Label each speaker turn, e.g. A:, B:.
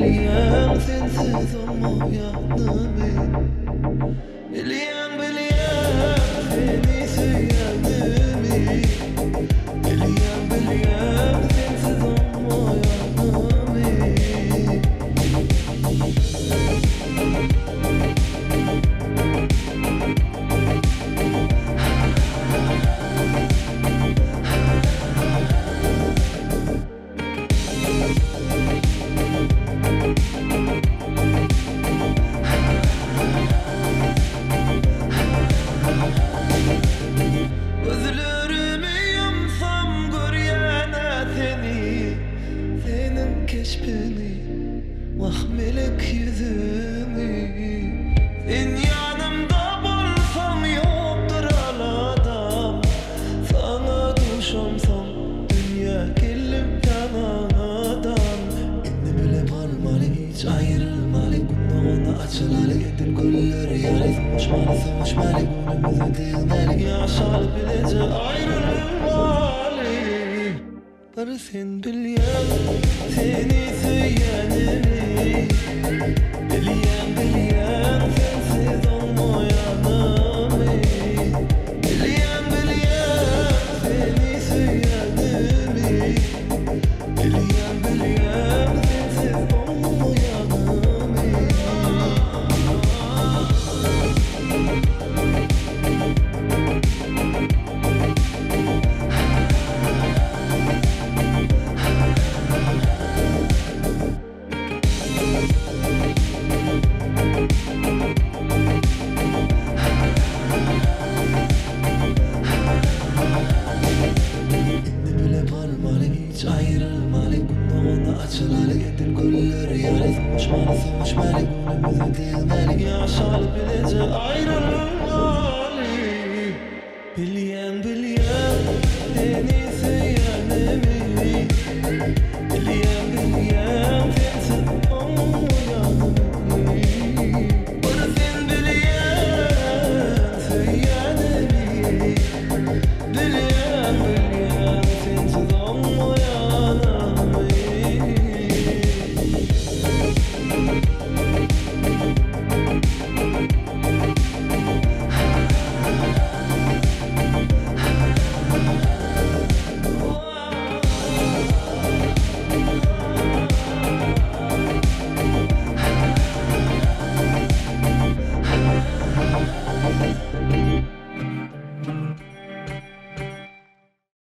A: biliyorum sensiz olmayanımı. Biliyorum seni sevdiğimi. Biliyorum sensiz olmayanımı. Özlürümü yumsam görüyene seni, senin keşfini, vahmelik yüzünü. Sen yanımda bolsam yoktur aladam, sana duş olsam dünya kellim yanadan. İnni bile varmalı hiç ayrılmalı, günahına açılalı getir gülleri yarız. Hoşmalı günümüzü değilmeli, yaşalı bilece ayrılmalı. Var sen biliyorum seni sevdiğimi. Biliyorum sensiz olmayanımı. Biliyorum seni sevdiğimi. Biliyorum sensiz olmayanımı. Hiç ayrılmalı, günahına açılalı getir gülleri yarız. Hoşmalı günümüzü değilmeli, yaşalı bilece ayrılmalı.